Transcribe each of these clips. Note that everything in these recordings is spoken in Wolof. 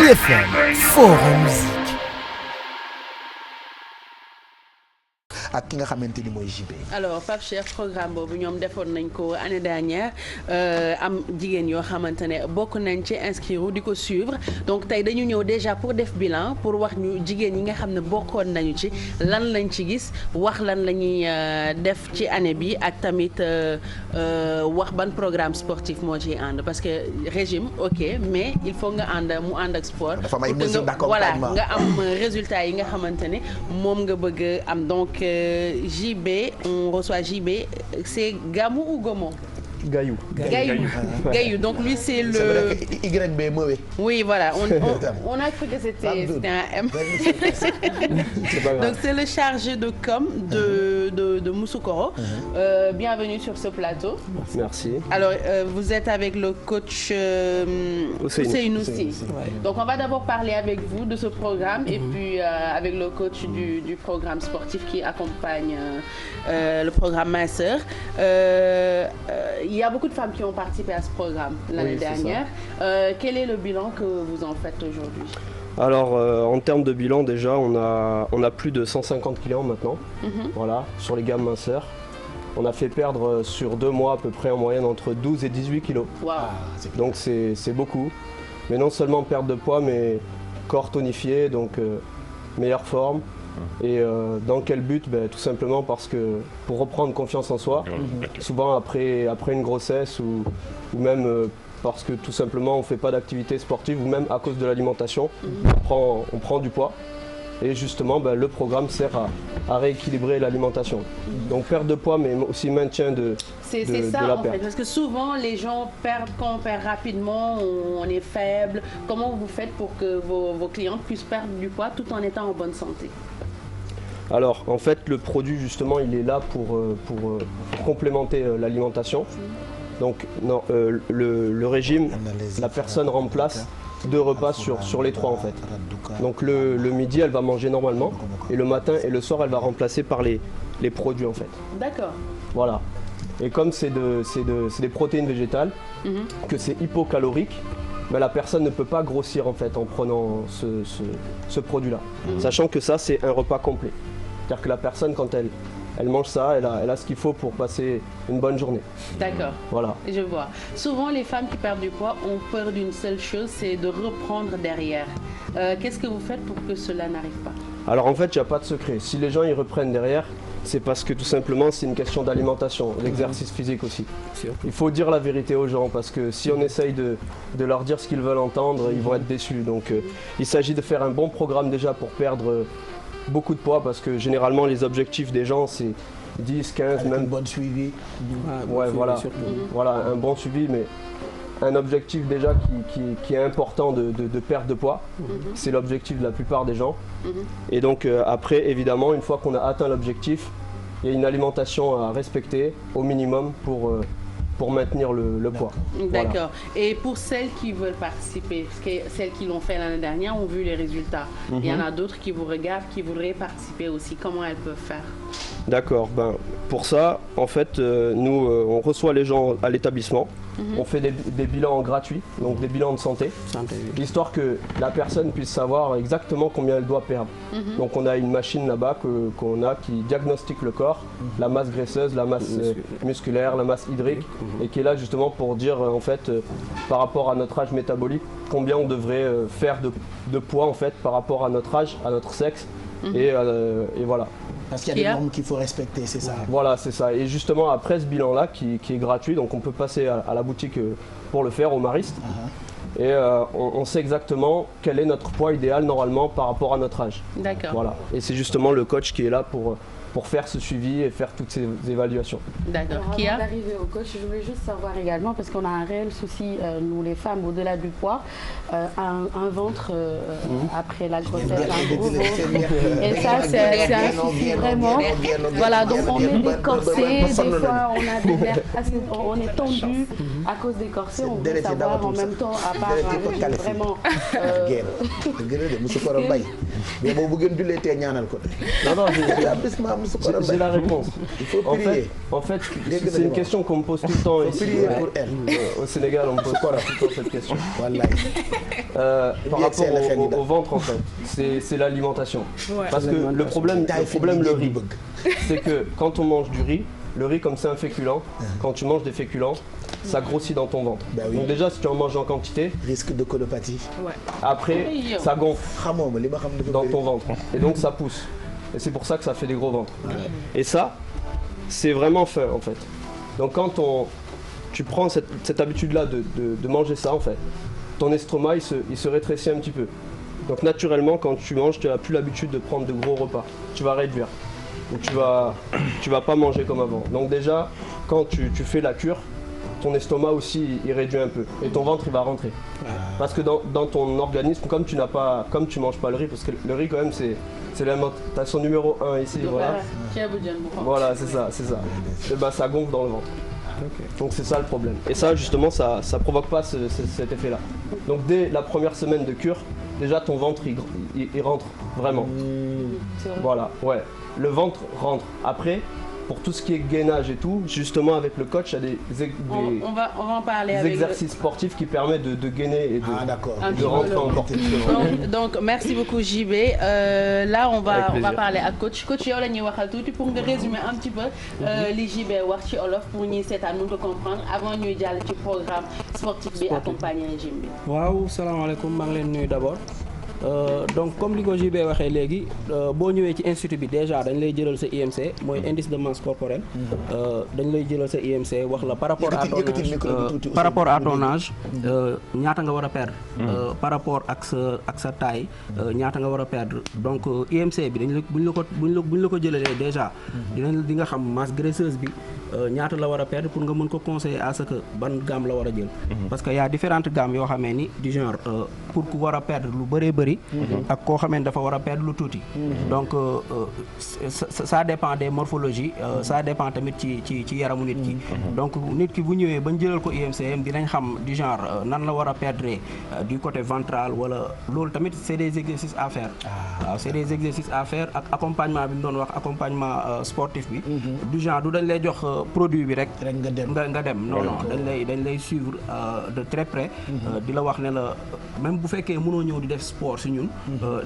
IFM Forum Musique. ak ki nga xamante ni mooy JB. alors Pape Cheikh programme boobu ñoom defoon nañ ko année dernière am jigéen yoo xamante ne bokk nañ ci inscrire di ko suivre donc tey dañu ñëw déjà pour def bilan pour wax ñu jigéen yi nga xam ne bokkoon nañu ci lan lañ ci gis wax lan la ñuy def ci année bi ak tamit wax ban programme sportif moo ciy ànd parce que régime ok mais il faut nga ànd mu ànd ak sport. dafa may mesure d'accompagnement voilà nga am résultat yi nga xamante ne moom nga bëgg am donc. JB, on reçoit JB, c'est Gamou ou Gomo? Gaillou. Gaillou. Donc lui c'est le. C'est vrai que YB mauvais. Oui voilà, on a cru que c'était un M. Donc c'est le chargé de com de Moussoukoro. Bienvenue sur ce plateau. Merci. Alors vous êtes avec le coach Ousseynou Sy. Donc on va d'abord parler avec vous de ce programme et puis avec le coach du programme sportif qui accompagne le programme Minceur. Il y a beaucoup de femmes qui ont participé à ce programme l'année dernière. Quel est le bilan que vous en faites aujourd'hui? Alors en termes de bilan déjà on a plus de 150 clients maintenant, voilà, sur les gammes minceurs. On a fait perdre sur 2 mois à peu près en moyenne entre 12 et 18 kilos. Wow. Donc c'est beaucoup. Mais non seulement perte de poids mais corps tonifié, donc meilleure forme. Et dans quel but? Tout simplement parce que pour reprendre confiance en soi, souvent après une grossesse ou même parce que tout simplement on ne fait pas d'activité sportive ou même à cause de l'alimentation, on prend du poids. Et justement le programme sert à rééquilibrer l'alimentation. Donc perte de poids mais aussi maintien de la perte. Parce que souvent les gens perdent, quand on perd rapidement, on est faible. Comment vous faites pour que vos clientes puissent perdre du poids tout en étant en bonne santé? Alors en fait le produit justement il est là pour complémenter l'alimentation. Donc non, le régime, la personne remplace 2 repas sur les 3 en fait. Donc le midi elle va manger normalement et le matin et le soir elle va remplacer par les produits en fait. D'accord. Voilà. Et comme c'est des protéines végétales, que c'est hypocalorique, la personne ne peut pas grossir en fait en prenant ce produit-là. Sachant que ça c'est un repas complet. C'est-à-dire que la personne quand elle mange ça, elle a ce qu'il faut pour passer une bonne journée. D'accord. Voilà. Je vois. Souvent les femmes qui perdent du poids ont peur d'une seule chose, c'est de reprendre derrière. Qu'est-ce que vous faites pour que cela n'arrive pas? Alors en fait il n'y a pas de secret. Si les gens ils reprennent derrière, c'est parce que tout simplement c'est une question d'alimentation, d'exercice physique aussi. Il faut dire la vérité aux gens parce que si on essaye de leur dire ce qu'ils veulent entendre, ils vont être déçus. Donc il s'agit de faire un bon programme déjà pour perdre beaucoup de poids parce que généralement les objectifs des gens c'est 10, 15, avec même... un bon suivi. Ouais, voilà. Voilà, un bon suivi, mais un objectif déjà qui est important de perte de poids. C'est l'objectif de la plupart des gens. Et donc après, évidemment, une fois qu'on a atteint l'objectif, il y a une alimentation à respecter au minimum pour maintenir le poids. D'accord. Voilà. Et pour celles qui veulent participer, parce que celles qui l'ont fait l'année dernière ont vu les résultats. Il y en a d'autres qui vous regardent, qui voudraient participer aussi. Comment elles peuvent faire? D'accord. Pour ça, en fait, nous, on reçoit les gens à l'établissement. On fait des bilans gratuits, donc des bilans de santé, histoire que la personne puisse savoir exactement combien elle doit perdre. Donc on a une machine là-bas qu'on a qui diagnostique le corps, la masse graisseuse, la masse musculaire, la masse hydrique, et qui est là justement pour dire en fait par rapport à notre âge métabolique combien on devrait faire de poids en fait par rapport à notre âge, à notre sexe, et voilà. Parce qu'il y a des normes qu'il faut respecter, c'est ça. Voilà, c'est ça. Et justement, après ce bilan-là, qui est gratuit, donc on peut passer à la boutique pour le faire, au Mariste. Et on sait exactement quel est notre poids idéal normalement par rapport à notre âge. D'accord. Voilà. Et c'est justement le coach qui est là pour faire ce suivi et faire toutes ces évaluations. D'accord. Avant d'arriver au coach, je voulais juste savoir également, parce qu'on a un réel souci, nous les femmes, au-delà du poids, un ventre après la grossesse, un gros ventre. Et ça, c'est un souci vraiment. Voilà, donc on met des corsets, des fois on a des nerfs, on est tendu à cause des corsets, on veut savoir en même temps, à part vraiment... mais boo bu gën jullee tee ñaanal ko. Non, J'ai la réponse. Il faut prier. En fait, c'est une question qu'on me pose tout le temps ici. Pour elle. Au Sénégal, on me pose tout le temps cette question. Wallahi. Par rapport au ventre, en fait, c'est l'alimentation. Ouais. Parce que le problème le riz, c'est que quand on mange du riz, le riz, comme c'est un féculent, quand tu manges des féculents, ça grossit dans ton ventre. Ben oui. Donc déjà, si tu en manges en quantité, Risque de colopathie. Ouais. après, ça gonfle xamoo ma li ma xam dafa dans bëri. ton ventre. Et donc, ça pousse. Et c'est pour ça que ça fait des gros ventres. Et ça, c'est vraiment fin, en fait. Donc, quand tu prends cette habitude-là de manger ça, en fait, ton estomac, il se rétrécit un petit peu. Donc, naturellement, quand tu manges, tu n'as plus l'habitude de prendre de gros repas. Tu vas réduire. Donc, tu vas pas manger comme avant. Donc, déjà, quand tu fais la cure, ton estomac aussi il réduit un peu et ton ventre il va rentrer parce que dans ton organisme comme tu manges pas le riz parce que le riz quand même c'est l'alimentation numéro 1 ici voilà c'est ça et ben ça gonfle dans le ventre. Donc c'est ça le problème et ça justement ça provoque pas cet effet là donc dès la première semaine de cure déjà ton ventre il rentre vraiment voilà ouais le ventre rentre après. Pour tout ce qui est gainage et tout, justement avec le coach, il y a on va en parler des avec exercices sportifs qui permettent de gainer et de rentrer encore plus. Donc merci beaucoup JB. Là on va parler ak coach yow la ñuy waxal tuuti pour nga résumer un petit peu li JB wax ci olof pour ñuy seetaan mën ko comprendre avant ñuy jàll ci programme sportif bi accompagner régime bi. waaw salaamaaleykum maa ngi leen nuyu d'abord. Donc comme li ko JB waxee léegi boo ñëwee ci institut bi déjà dañ lay jëlal sa IMC mooy indice de masse corporelle dañ lay jëlal sa IMC wax la par rapport à ton âge ñaata nga war a perdre par rapport ak sa taille ñaata nga war a perdre donc IMC bi dañ la buñ la ko jëlalee déjà di nga xam masse graisseuse bi ñaata la war a perdre pour nga mën ko conseiller à ce que ban gamme la war a jël parce que y a différentes gammes yoo xamee ni du genre pour ku war a perdre lu bëree bëri ak koo xamee dafa war a perdre lu tuuti donc ça dépend des morphologies ça dépend tamit ci yaramu nit ki donc nit ki bu ñëwee bañ jëlal ko IMCM dinañ xam du genre nan la war a perdre du côté ventral wala loolu tamit c'est des exercices à faire waaw c'est des exercices à faire ak accompagnement bi ñu doon wax accompagnement sportif bi du genre du dañ lay jox produit bi rek nga dem non dañ lay suivre de très près di la wax ne la même bu fekkee mënoo ñëw di def sport si ñun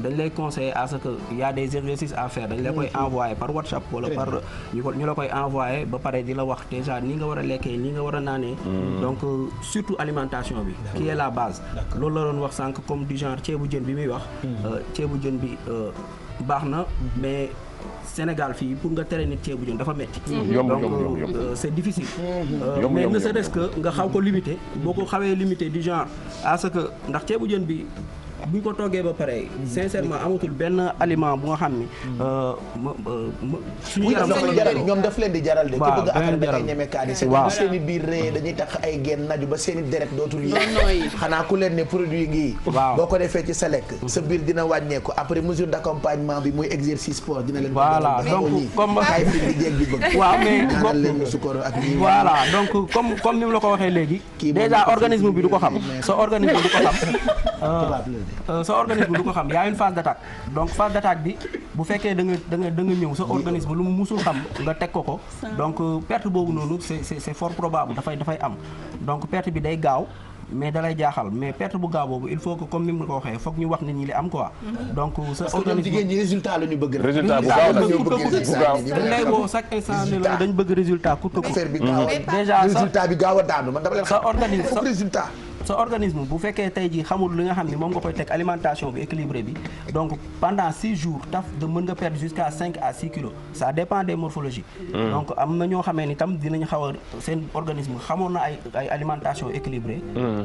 dañ lay conseiller à ce que y a des exercices à faire dañ la koy envoyer par WhatsApp wala par ñu la koy envoyer ba pare di la wax déjà ni nga war a lekkee ni nga war a naanee donc surtout alimentation bi qui est la base loolu la doon wax sànq comme du genre ceebu jën bi muy wax ceebu jën bi baax na mais Sénégal fii pour nga tere nit ceebu jën dafa metti donc c'est difficile mais ne serait-ce que nga xaw ko limiter boo ko xawee limiter du genre à ce que ndax ceebu jën bi bu ñu ko toggee ba pare sincèrement amatul benn aliment bu nga xam ni suñu yaram ñoom daf leen di jaral de ku bëgg affaire da ngay ñeme kaani bu seen i biir rëy dañuy tax ay genn naju ba seen i deret dootul yi xanaa ku leen ne produit ngi boo ko defee ci sa lekk sa biir dina wàññeeku après mesure d'accompagnement bi muy exercice sport dina leen voilà donc comme ay fi di jéeg bi bëgg waaw mais ñaanal leen sukkur ak nii voilà donc comme ni mu la ko waxee léegi déjà organisme bi du ko xam sa organisme bi du ko xam sa organisme du ko xam y a une phase d'attaque donc phase d'attaque bi bu fekkee da nga ñëw sa organisme lu mu musul xam nga teg ko donc perte boobu noonu c'est fort probable dafay am donc perte bi day gaaw mais dalay jaaxal mais perte bu gaaw boobu il faut que comme ni mu ko waxee foog ñu wax nit ñi li am quoi donc sa organisme jigéen ñi résultat la ñu bëgg résultat bu gaaw la ñu bëgg dañ lay woo chaque instant ne la dañ bëgg résultat coûte que coûte affaire bi gaaw déjà résultat bi gaaw a daanu man dama leen sa organisme résultat sa organisme bu fekkee tey jii xamul li nga xam ni moom nga koy teg alimentation bi équilibré bi donc pendant 6 jours taf de mën nga perdre jusqu'à 5 à 6 kilos ça dépend des morphologies donc am na ñoo xamee ni tam dinañ xaw a seen organisme xamoon na ay alimentation équilibrée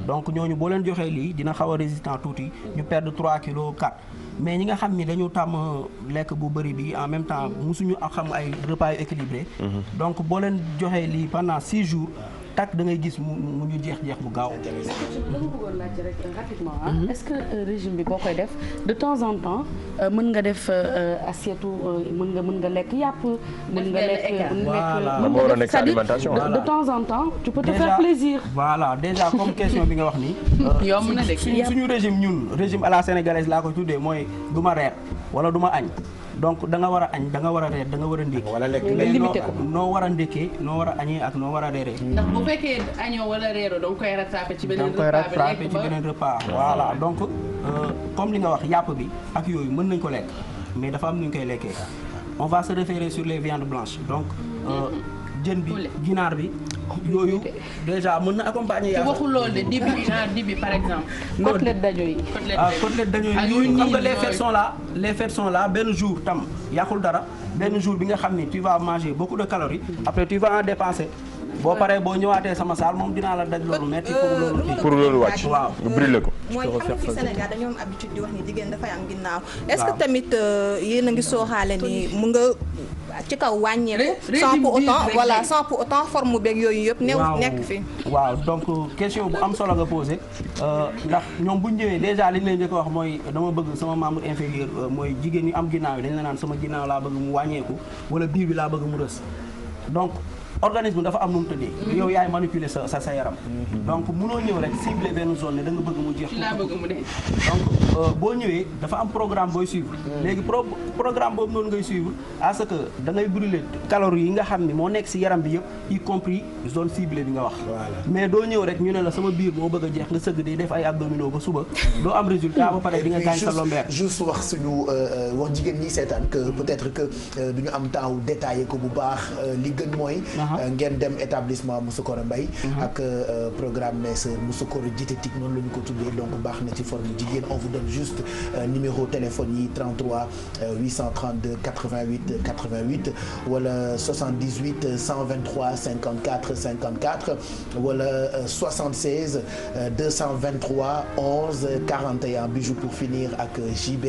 donc ñooñu boo leen joxee lii dina xaw a résistant tuuti ñu perdre 3 kilos 4 mais ñi nga xam ni dañu tàmm lekk bu bëri bi en même temps musuñu xam ay repas yu équilibré donc boo leen joxee lii pendant 6 jours tak da ngay gis mu ñu jeex bu gaaw. dama bëggoon laajte rek rapidement est-ce que régime bi boo koy def de temps en temps mën nga def assiette mën nga lekk yàpp. mën nga lekk alimentation de temps en temps tu peux te faire plaisir. voilà déjà comme question bi nga wax nii. yomb na de suñu régime ñun régime à la sénégalaise laa ko tuddee mooy du ma reer wala du ma añ. donc da nga war a añ da nga war a reer da nga war a ndékki. wala lekk mais noo war a ndékkee noo war a añee ak noo war a reeree. ndax bu fekkee añoo wala reeroo da nga koy rattrapé ci beneen repas voilà donc comme li nga wax yàpp bi ak yooyu mën nañ ko lekk mais dafa am nu ñu koy lekkee on va se référer sur les viandes blanches donc jën bi ginaar bi yooyu déjà mën na accompagner yaa waxul loolu de dibi par exemple. côtelette dajo yi. côtelette dajo yi yooyu xam nga les fêtes sont là benn jour tam yàqul dara benn jour bi nga xam ni tu vas manger beaucoup de calories après tu vas en dépenser boo paree boo ñëwaatee sama saal moom dinaa la daj loolu metti pour loolu wàcc waaw nga brûler ko. mooy xam nga fi Sénégal dañoo am habitude di wax ni jigéen dafay am ginnaaw est-ce que tamit yéen a ngi sooxaale ni mu nga ci kaw wàññeeku sans pour autant forme beeg yooyu yëpp nekk fi waaw donc question bu am solo nga posé ndax ñoom bu ñu ñëwee déjà li ñu leen njëkk a wax mooy dama bëgg sama membre inférieur mooy jigéen ñi am ginnaaw yi dañ la naan sama ginnaaw laa bëgg mu wàññeeku wala biir bi laa bëgg mu rës donc organisme dafa am nu mu tëddee. yow yaay manipuler sa yaram. donc munoo ñëw rek cibler benn zone ne da nga bëgg mu jeex. donc boo ñëwee dafa am programme booy suivre. léegi programme boobu noonu ngay suivre à ce que da ngay brûler calories yi nga xam ni moo nekk si yaram bi yëpp y compris zone ciblée bi nga wax. mais doo ñëw rek ñu ne la sama biir moo bëgg a jeex nga sëgg di def ay abdominaux ba suba doo am résultat ba pare di nga gaañ sa lombaire. juste wax suñu wax jigéen ñi seetaan que peut-être que du ñu am temps détaillé ko bu baax li gën mooy. ngeen dem établissement Moussoukoro Mbaye ak programme mes sœurs Moussoukoro diététique noonu la ñu ko tuddee donc baax na ci forme jigéen on vous donne juste numéro téléphone yi 33 832 88 88 wala 78 123 54 54 wala 76 223 11 41 bijou pour finir ak JB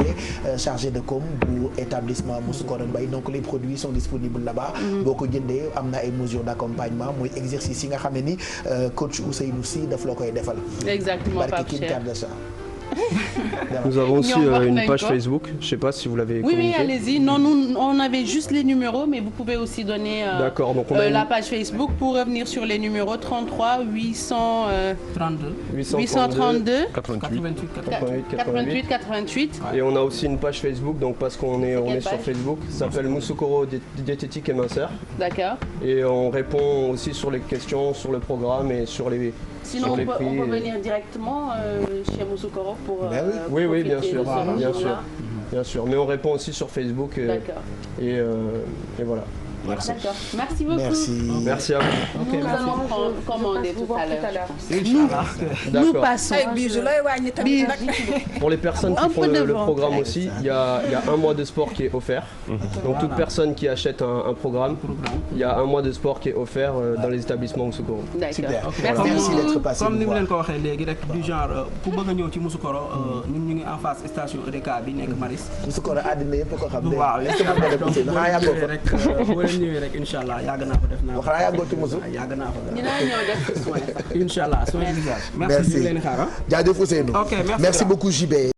chargé de com bu établissement Moussoukoro Mbaye donc les produits sont disponibles là-bas boo ko jëndee am na ay mesures d'accompagnement mooy exercice yi nga xam ne ni coach Ousseynou Sy daf la koy defal. Exactement, Pape Cheikh. Nous avons aussi une page Facebook, je ne sais pas si vous l'avez communiqué. Oui, allez-y. Non, nous, on avait juste les numéros, mais vous pouvez aussi donner donc on a la page Facebook pour revenir sur les numéros 33 832 88. Et on a aussi une page Facebook, donc parce qu'on est sur Facebook, ça s'appelle Moussoukoro diététique et minceur. D'accord. Et on répond aussi sur les questions, sur le programme et sur les Sinon, on peut venir directement chez Moussoukoro pour. Oui, bien sûr. Bien sûr. Mais on répond aussi sur Facebook. D'accord. Et voilà. Merci. D'accord. Merci beaucoup. Merci à vous. Nous allons commander tout à l'heure. Nous passons. Pour les personnes qui font le programme aussi, il y a un mois de sport qui est offert. Donc toute personne qui achète un programme, il y a un mois de sport qui est offert dans les établissements Moussoukoro. Super. Merci d'être passé. Comme ni mu leen ko waxee léegi rek du genre ku bëgg a ñëw ci Moussoukoro ñun ñu ngi en face station EDK bi nekk Maris. Moussoukoro àddina yëpp ko xam. waaw ñëwee rek incha allah yàgg naa ko def naa ko. xanaa yàggoo ci Moussou. yàgg naa ko def. dinaa ñëw def soin. incha allah soin visage. merci jaajëf Ousseynou. ok merci beaucoup JB.